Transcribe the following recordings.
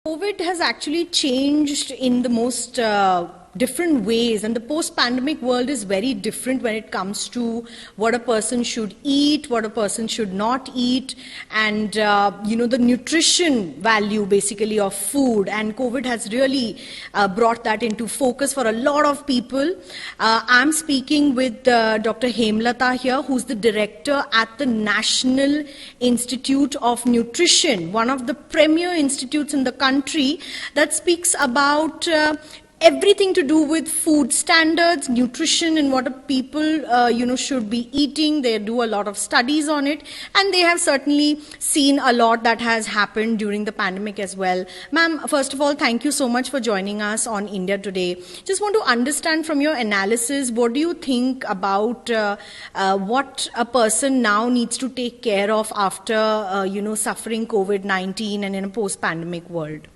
COVID has actually changed in the most different ways, and the post-pandemic world is very different when it comes to what a person should eat, what a person should not eat, and the nutrition value basically of food. And COVID has really brought that into focus for a lot of people. I'm speaking with Dr. Hemalatha here, who's the director at the National Institute of Nutrition, one of the premier institutes in the country that speaks about everything to do with food standards, nutrition, and what people should be eating. They do a lot of studies on it, and they have certainly seen a lot that has happened during the pandemic as well. Ma'am, first of all, thank you so much for joining us on India Today. Just want to understand from your analysis, what do you think about what a person now needs to take care of after suffering COVID-19 and in a post-pandemic world?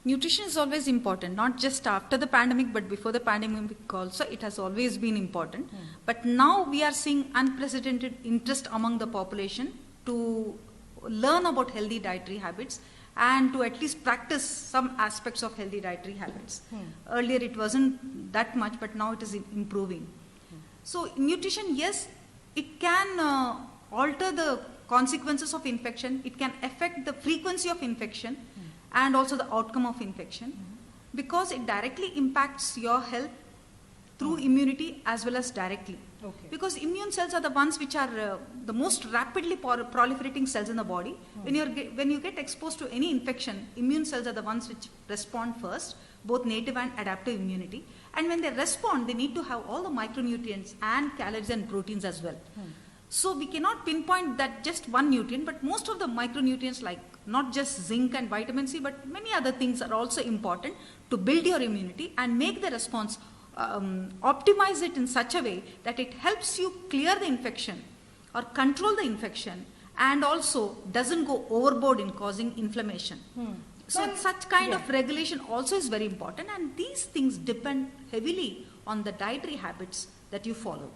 Nutrition is always important, not just after the pandemic, but before the pandemic also. It has always been important. But now we are seeing unprecedented interest among the population to learn about healthy dietary habits and to at least practice some aspects of healthy dietary habits. Earlier it wasn't that much, but now it is improving. So nutrition, yes, it can alter the consequences of infection. It can affect the frequency of infection and also the outcome of infection, because it directly impacts your health through immunity as well as directly. Because immune cells are the ones which are the most rapidly proliferating cells in the body. When you get exposed to any infection, immune cells are the ones which respond first, both native and adaptive immunity. And when they respond, they need to have all the micronutrients and calories and proteins as well. So we cannot pinpoint that just one nutrient, but most of the micronutrients, like not just zinc and vitamin C, but many other things are also important to build your immunity and make the response, optimize it in such a way that it helps you clear the infection or control the infection, and also doesn't go overboard in causing inflammation. So such kind of regulation also is very important, and these things depend heavily on the dietary habits that you follow.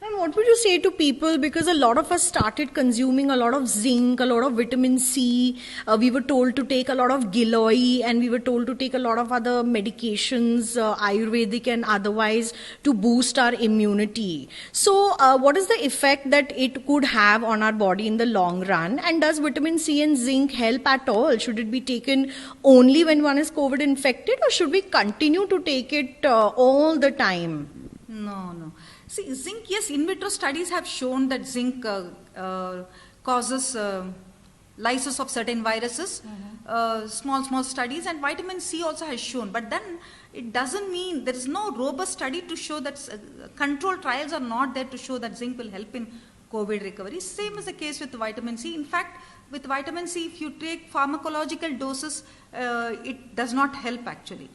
And what would you say to people, because a lot of us started consuming a lot of zinc, a lot of vitamin C, we were told to take a lot of giloy, and we were told to take a lot of other medications, Ayurvedic and otherwise, to boost our immunity. So what is the effect that it could have on our body in the long run? And does vitamin C and zinc help at all? Should it be taken only when one is COVID infected, or should we continue to take it all the time? No. See, zinc, yes, in vitro studies have shown that zinc causes lysis of certain viruses, small studies, and vitamin C also has shown. But then it doesn't mean, there is no robust study to show that, controlled trials are not there to show that zinc will help in COVID recovery. Same is the case with vitamin C. In fact, with vitamin C, if you take pharmacological doses, it does not help actually.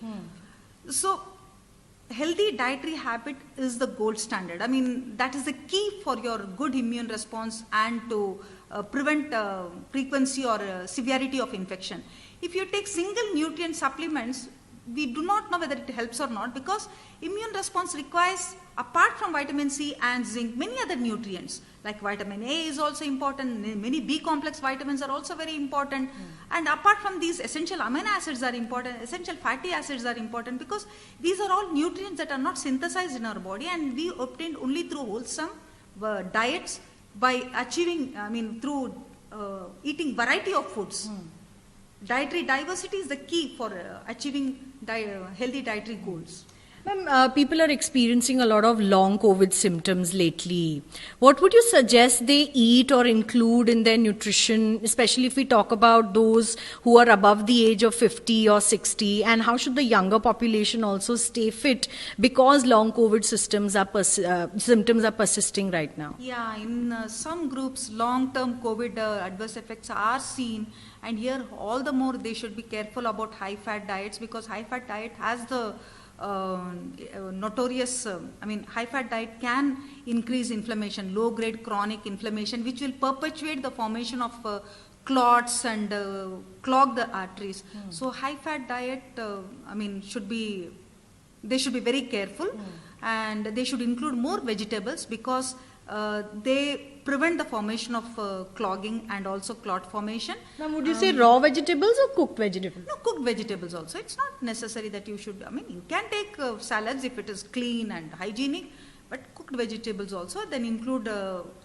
So healthy dietary habit is the gold standard. I mean, that is the key for your good immune response and to prevent frequency or severity of infection. If you take single nutrient supplements, we do not know whether it helps or not, because immune response requires, apart from vitamin C and zinc, many other nutrients. Like vitamin A is also important, many B complex vitamins are also very important. And apart from these, essential amino acids are important, essential fatty acids are important, because these are all nutrients that are not synthesized in our body, and we obtained only through wholesome diets by achieving, through eating variety of foods. Dietary diversity is the key for achieving healthy dietary goals. Ma'am, people are experiencing a lot of long COVID symptoms lately. What would you suggest they eat or include in their nutrition, especially if we talk about those who are above the age of 50 or 60? And how should the younger population also stay fit, because long COVID symptoms are persisting right now? Yeah, in some groups, long-term COVID adverse effects are seen. And here, all the more, they should be careful about high-fat diets, because high-fat diet has the notorious, high-fat diet can increase inflammation, low-grade chronic inflammation, which will perpetuate the formation of clots and clog the arteries. So high-fat diet, they should be very careful, and they should include more vegetables, because they prevent the formation of clogging and also clot formation. Now, would you say raw vegetables or cooked vegetables? No, cooked vegetables also. It's not necessary that you should, you can take salads if it is clean and hygienic, but cooked vegetables also, then include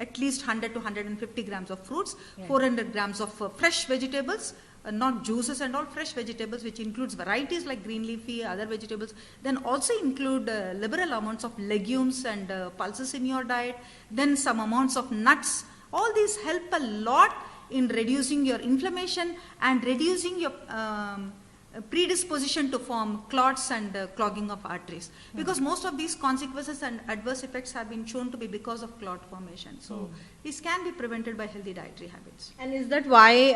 at least 100 to 150 grams of fruits, 400 grams of fresh vegetables, not juices and all, fresh vegetables, which includes varieties like green leafy, other vegetables. Then also include liberal amounts of legumes and pulses in your diet, then some amounts of nuts. All these help a lot in reducing your inflammation and reducing your predisposition to form clots and clogging of arteries, because most of these consequences and adverse effects have been shown to be because of clot formation. So this can be prevented by healthy dietary habits. And is that why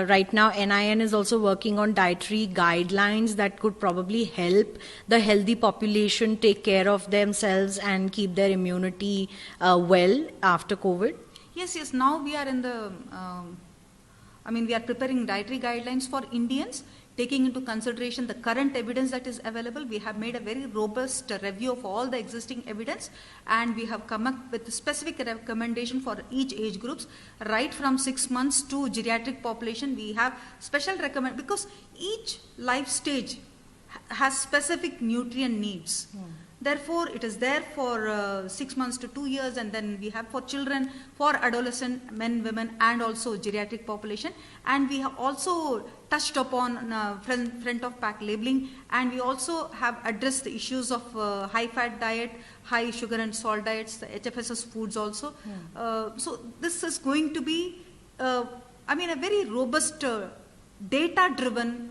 right now NIN is also working on dietary guidelines that could probably help the healthy population take care of themselves and keep their immunity well after COVID? Yes, now we are in the we are preparing dietary guidelines for Indians, taking into consideration the current evidence that is available. We have made a very robust review of all the existing evidence, and we have come up with a specific recommendation for each age groups, right from 6 months to geriatric population. We have special because each life stage has specific nutrient needs. Therefore, it is there for 6 months to 2 years, and then we have for children, for adolescent, men, women, and also geriatric population. And we have also touched upon front of pack labeling, and we also have addressed the issues of high fat diet, high sugar and salt diets, the HFSS foods also. So this is going to be, a very robust, data-driven,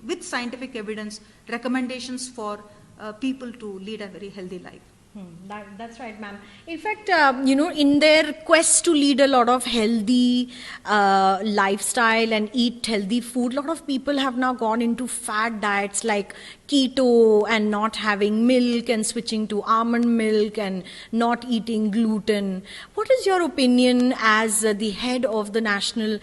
with scientific evidence, recommendations for people to lead a very healthy life. That's right, ma'am. In fact, in their quest to lead a lot of healthy lifestyle and eat healthy food, a lot of people have now gone into fad diets like keto and not having milk and switching to almond milk and not eating gluten. What is your opinion as the head of the National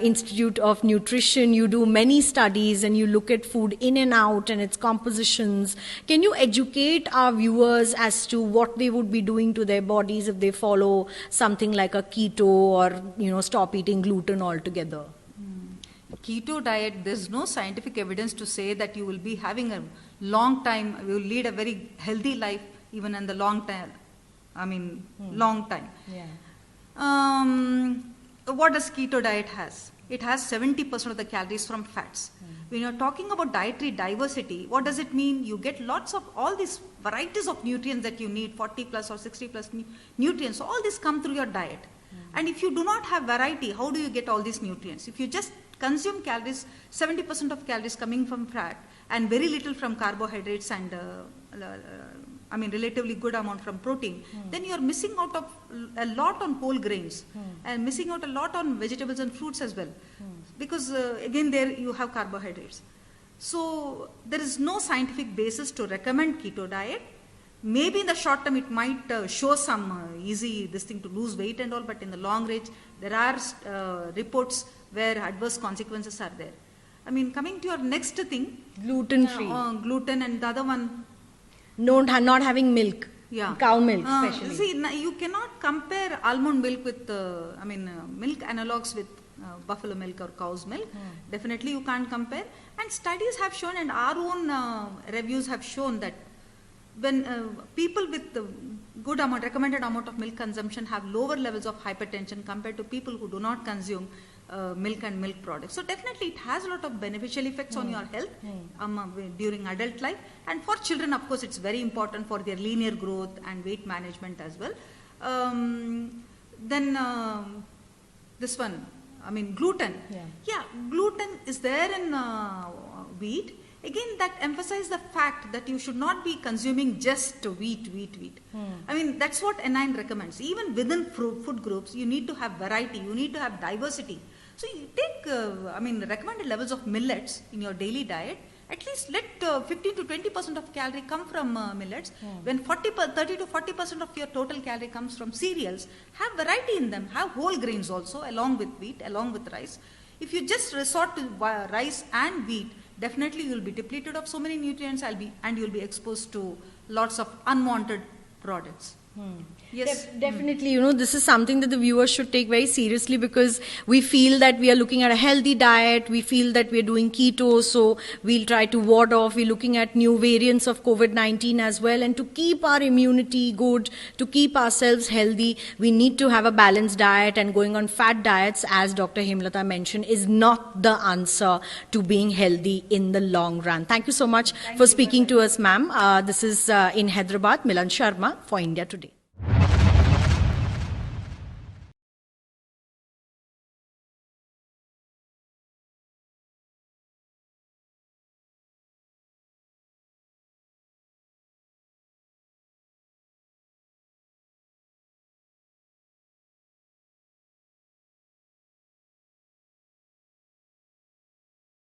Institute of Nutrition? You do many studies and you look at food in and out and its compositions. Can you educate our viewers as to what they would be doing to their bodies if they follow something like a keto or stop eating gluten altogether? Keto diet, there's no scientific evidence to say that you will be having a long time, you will lead a very healthy life even in the long time. Long time. What does keto diet has? It has 70% of the calories from fats. When you're talking about dietary diversity, what does it mean? You get lots of all these varieties of nutrients that you need, 40 plus or 60 plus nutrients. All this come through your diet. And if you do not have variety, how do you get all these nutrients? If you just consume calories, 70% of calories coming from fat and very little from carbohydrates and relatively good amount from protein, then you are missing out of a lot on whole grains and missing out a lot on vegetables and fruits as well, because again there you have carbohydrates. So there is no scientific basis to recommend keto diet. Maybe in the short term it might show some easy this thing to lose weight and all, but in the long range there are reports where adverse consequences are there. Coming to your next thing, gluten free, gluten, and the other one, not having milk, cow milk especially. See, you cannot compare almond milk with milk analogs with buffalo milk or cow's milk. Definitely you can't compare, and studies have shown and our own reviews have shown that when people with the good amount, recommended amount of milk consumption have lower levels of hypertension compared to people who do not consume milk and milk products. So definitely it has a lot of beneficial effects on your health during adult life, and for children of course it's very important for their linear growth and weight management as well. Then this one, gluten. Gluten is there in wheat. Again, that emphasizes the fact that you should not be consuming just wheat. That's what NIN recommends. Even within food groups, you need to have variety, you need to have diversity. So you take, recommended levels of millets in your daily diet. At least let 15 to 20% of calorie come from millets. When 30 to 40% of your total calorie comes from cereals, have variety in them. Have whole grains also, along with wheat, along with rice. If you just resort to rice and wheat, definitely you will be depleted of so many nutrients and you will be exposed to lots of unwanted products. Yes. Definitely, this is something that the viewers should take very seriously, because we feel that we are looking at a healthy diet, we feel that we are doing keto, so we'll try to ward off. We're looking at new variants of COVID-19 as well, and to keep our immunity good, to keep ourselves healthy, we need to have a balanced diet, and going on fat diets, as Dr. Hemalatha mentioned, is not the answer to being healthy in the long run. Thank you so much for speaking to us, ma'am. This is in Hyderabad, Milan Sharma for India Today.